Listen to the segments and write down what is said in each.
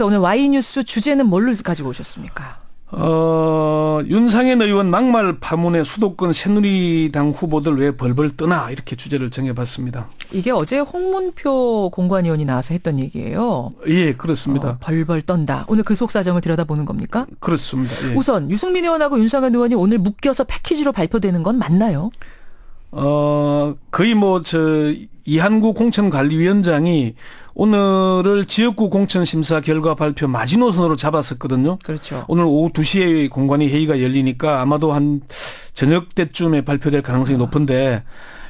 오늘 Y뉴스 주제는 뭘로 가지고 오셨습니까? 윤상현 의원 막말 파문에 수도권 새누리당 후보들 왜 벌벌 떠나 이렇게 주제를 정해봤습니다. 이게 어제 홍문표 공관위원이 나와서 했던 얘기예요. 예, 그렇습니다. 벌벌 떤다. 오늘 그 속사정을 들여다보는 겁니까? 그렇습니다. 예. 우선 유승민 의원하고 윤상현 의원이 오늘 묶여서 패키지로 발표되는 건 맞나요? 거의 이한구 공천관리위원장이 오늘을 지역구 공천심사 결과 발표 마지노선으로 잡았었거든요. 그렇죠. 오늘 오후 2시에 공관위 회의가 열리니까 아마도 한 저녁 때쯤에 발표될 가능성이 높은데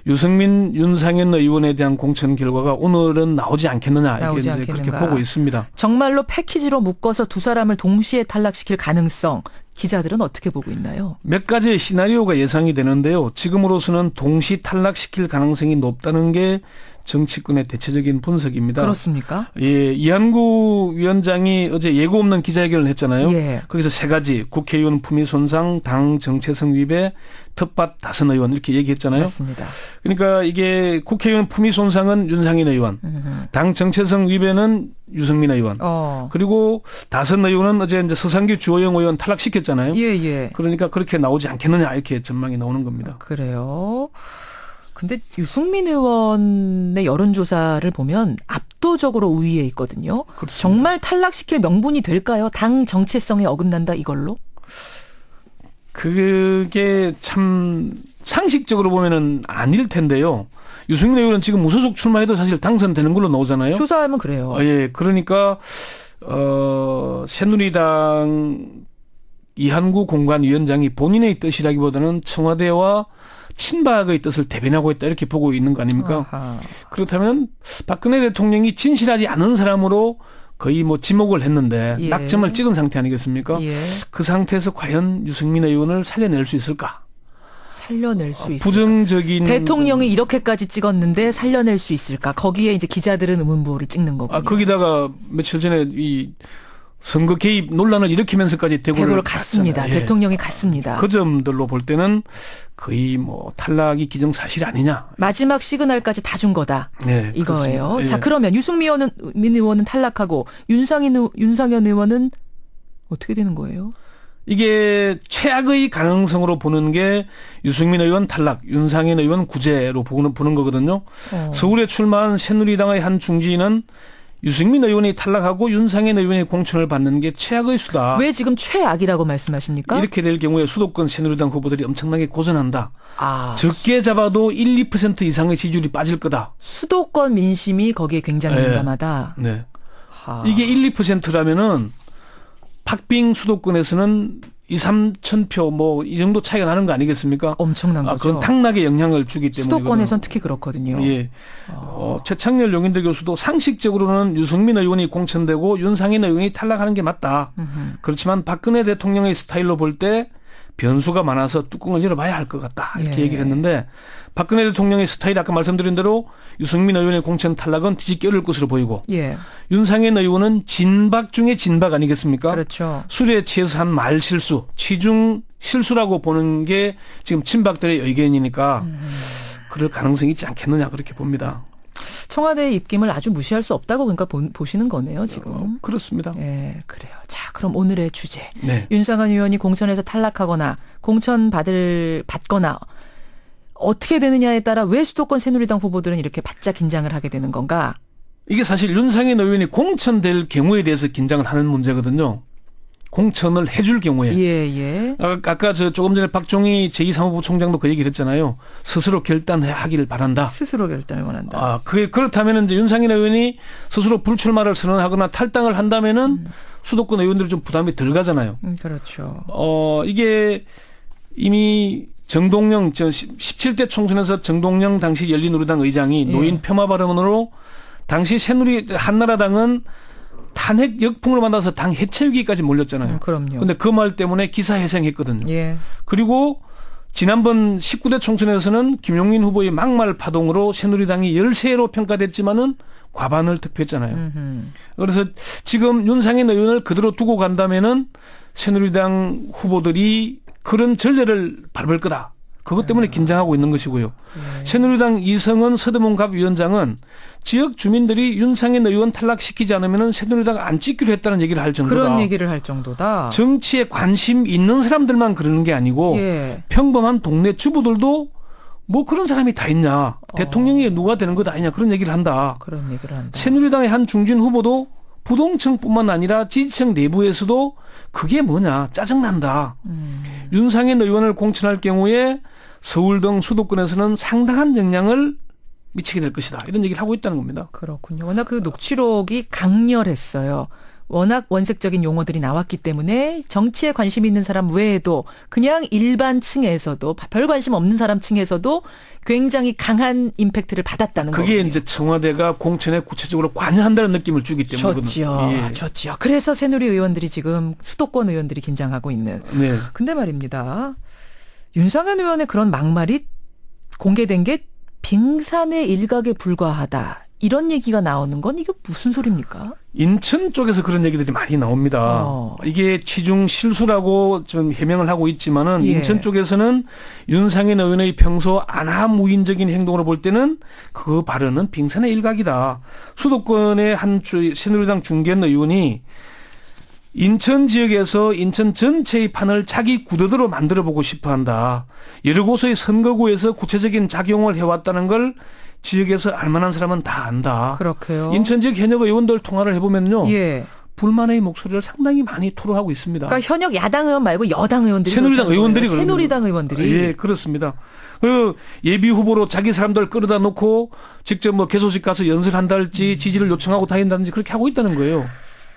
유승민, 윤상현 의원에 대한 공천 결과가 오늘은 나오지 않겠느냐 이렇게 그렇게 보고 있습니다. 정말로 패키지로 묶어서 두 사람을 동시에 탈락시킬 가능성 기자들은 어떻게 보고 있나요? 몇 가지의 시나리오가 예상이 되는데요. 지금으로서는 동시 탈락시킬 가능성이 높다는 게 정치권의 대체적인 분석입니다. 그렇습니까? 예, 이한구 위원장이 어제 예고 없는 기자회견을 했잖아요. 예. 거기서 세 가지 국회의원 품위 손상, 당 정체성 위배, 텃밭 다선 의원 이렇게 얘기했잖아요. 맞습니다. 그러니까 이게 국회의원 품위 손상은 윤상현 의원, 당 정체성 위배는 유승민 의원, 그리고 다선 의원은 어제 이제 서상규 주호영 의원 탈락시켰잖아요. 예. 그러니까 그렇게 나오지 않겠느냐 이렇게 전망이 나오는 겁니다. 그래요. 근데 유승민 의원의 여론조사를 보면 압도적으로 우위에 있거든요. 그렇습니다. 정말 탈락시킬 명분이 될까요? 당 정체성에 어긋난다 이걸로? 그게 참 상식적으로 보면은 아닐 텐데요. 유승민 의원은 지금 무소속 출마해도 사실 당선되는 걸로 나오잖아요. 조사하면 그래요. 예, 그러니까 새누리당 이한구 공관위원장이 본인의 뜻이라기보다는 청와대와 친박의 뜻을 대변하고 있다 이렇게 보고 있는 거 아닙니까? 아하. 그렇다면 박근혜 대통령이 진실하지 않은 사람으로 거의 지목을 했는데 예. 낙점을 찍은 상태 아니겠습니까? 예. 그 상태에서 과연 유승민 의원을 살려낼 수 있을까? 살려낼 수 있을까? 부정적인 대통령이 이렇게까지 찍었는데 살려낼 수 있을까? 거기에 이제 기자들은 의문부호를 찍는 거군요. 거기다가 며칠 전에 이 선거 개입 논란을 일으키면서까지 대구를 갔습니다. 예. 대통령이 갔습니다. 그 점들로 볼 때는 거의 탈락이 기정사실 아니냐. 마지막 시그널까지 다 준 거다. 네, 이거예요. 그렇습니다. 예. 자, 그러면 유승민 의원은 탈락하고 윤상현 의원은 어떻게 되는 거예요? 이게 최악의 가능성으로 보는 게 유승민 의원 탈락, 윤상현 의원 구제로 보는 거거든요. 서울에 출마한 새누리당의 한 중진은 유승민 의원이 탈락하고 윤상현 의원이 공천을 받는 게 최악의 수다. 왜 지금 최악이라고 말씀하십니까? 이렇게 될 경우에 수도권 새누리당 후보들이 엄청나게 고전한다. 아, 적게 잡아도 1, 2% 이상의 지지율이 빠질 거다. 수도권 민심이 거기에 굉장히 민감하다. 네. 이게 1, 2%라면은 박빙 수도권에서는 2, 3천 표 이 정도 차이가 나는 거 아니겠습니까? 엄청난 거죠. 그건 당락에 영향을 주기 때문에. 수도권에선 특히 그렇거든요. 예. 최창렬 용인대 교수도 상식적으로는 유승민 의원이 공천되고 윤상현 의원이 탈락하는 게 맞다. 그렇지만 박근혜 대통령의 스타일로 볼 때 변수가 많아서 뚜껑을 열어봐야 할 것 같다. 이렇게 예. 얘기를 했는데 박근혜 대통령의 스타일이 아까 말씀드린 대로 유승민 의원의 공천 탈락은 뒤집기 어려울 것으로 보이고 예. 윤상현 의원은 진박 중에 진박 아니겠습니까? 그렇죠. 술에 취해서 한 말 실수, 취중 실수라고 보는 게 지금 친박들의 의견이니까 그럴 가능성이 있지 않겠느냐 그렇게 봅니다. 청와대의 입김을 아주 무시할 수 없다고 그러니까 보시는 거네요, 지금. 그렇습니다. 예, 그래요. 자, 그럼 오늘의 주제. 네. 윤상현 의원이 공천에서 탈락하거나 공천 받거나 어떻게 되느냐에 따라 왜 수도권 새누리당 후보들은 이렇게 바짝 긴장을 하게 되는 건가? 이게 사실 윤상현 의원이 공천될 경우에 대해서 긴장을 하는 문제거든요. 공천을 해줄 경우에. 예. 아까 조금 전에 박종희 제2사무부총장도 그 얘기를 했잖아요. 스스로 결단하기를 바란다. 스스로 결단을 원한다. 그렇다면 이제 윤상현 의원이 스스로 불출마를 선언하거나 탈당을 한다면은 수도권 의원들이 좀 부담이 덜 가잖아요. 그렇죠. 이게 이미 정동영 17대 총선에서 정동영 당시 열린우리당 의장이 노인 폄하 발언으로 당시 한나라당은 탄핵 역풍을 만나서 당 해체 위기까지 몰렸잖아요. 그럼요. 그런데 그 말 때문에 기사회생했거든요. 예. 그리고 지난번 19대 총선에서는 김용민 후보의 막말 파동으로 새누리당이 열세로 평가됐지만은 과반을 득표했잖아요. 그래서 지금 윤상현 의원을 그대로 두고 간다면은 새누리당 후보들이 그런 전례를 밟을 거다. 그것 때문에 긴장하고 있는 것이고요. 새누리당 이성은 서대문갑 위원장은 지역 주민들이 윤상현 의원 탈락시키지 않으면 새누리당 안 찍기로 했다는 얘기를 할 정도다. 그런 얘기를 할 정도다. 정치에 관심 있는 사람들만 그러는 게 아니고 예. 평범한 동네 주부들도 뭐 그런 사람이 다 있냐. 대통령이 누가 되는 것 아니냐. 그런 얘기를 한다. 그런 얘기를 한다. 새누리당의 한 중진 후보도 부동층뿐만 아니라 지지층 내부에서도 그게 뭐냐. 짜증난다. 윤상현 의원을 공천할 경우에 서울 등 수도권에서는 상당한 영향을 미치게 될 것이다. 이런 얘기를 하고 있다는 겁니다. 그렇군요. 워낙 그 녹취록이 강렬했어요. 워낙 원색적인 용어들이 나왔기 때문에 정치에 관심 있는 사람 외에도 그냥 일반 층에서도 별 관심 없는 사람 층에서도 굉장히 강한 임팩트를 받았다는 거예요. 그게 이제 청와대가 공천에 구체적으로 관여한다는 느낌을 주기 때문이거든요. 좋지요. 예. 좋지요. 그래서 새누리 의원들이 지금 수도권 의원들이 긴장하고 있는. 네. 근데 말입니다. 윤상현 의원의 그런 막말이 공개된 게 빙산의 일각에 불과하다. 이런 얘기가 나오는 건 이게 무슨 소리입니까? 인천 쪽에서 그런 얘기들이 많이 나옵니다. 이게 취중 실수라고 좀 해명을 하고 있지만은 예. 인천 쪽에서는 윤상현 의원의 평소 안하무인적인 행동으로 볼 때는 그 발언은 빙산의 일각이다. 수도권의 한 새누리당 중堅 의원이 인천 지역에서 인천 전체의 판을 자기 구도대로 만들어보고 싶어한다. 여러 곳의 선거구에서 구체적인 작용을 해왔다는 걸 지역에서 알만한 사람은 다 안다. 그렇게요. 인천 지역 현역 의원들 통화를 해보면요. 예. 불만의 목소리를 상당히 많이 토로하고 있습니다. 그러니까 현역 야당 의원 말고 여당 의원들이 새누리당 의원들이 새누리당 의원들이 예, 그렇습니다. 그 예비 후보로 자기 사람들 끌어다 놓고 직접 뭐 개소식 가서 연설한다 할지 지지를 요청하고 다닌다든지 그렇게 하고 있다는 거예요.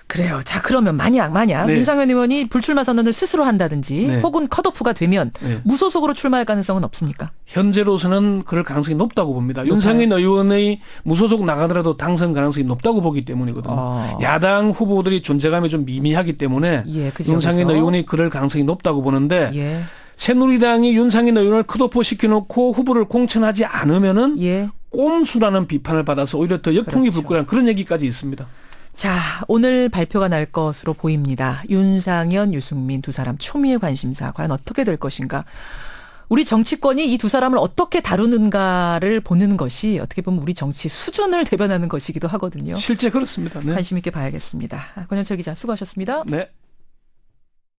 그래요. 자, 그러면 만약 네. 윤상현 의원이 불출마 선언을 스스로 한다든지 네. 혹은 컷오프가 되면 네. 무소속으로 출마할 가능성은 없습니까? 현재로서는 그럴 가능성이 높다고 봅니다. 윤상현 의원의 무소속 나가더라도 당선 가능성이 높다고 보기 때문이거든요. 야당 후보들이 존재감이 좀 미미하기 때문에 예, 그 윤상현 지역에서. 의원이 그럴 가능성이 높다고 보는데 예. 새누리당이 윤상현 의원을 컷오프 시켜놓고 후보를 공천하지 않으면은 예. 꼼수라는 비판을 받아서 오히려 더 역풍이 불 거라는 그런 얘기까지 있습니다. 자, 오늘 발표가 날 것으로 보입니다. 윤상현, 유승민 두 사람 초미의 관심사 과연 어떻게 될 것인가. 우리 정치권이 이 두 사람을 어떻게 다루는가를 보는 것이 어떻게 보면 우리 정치 수준을 대변하는 것이기도 하거든요. 실제 그렇습니다. 네. 관심 있게 봐야겠습니다. 권현철 기자 수고하셨습니다. 네.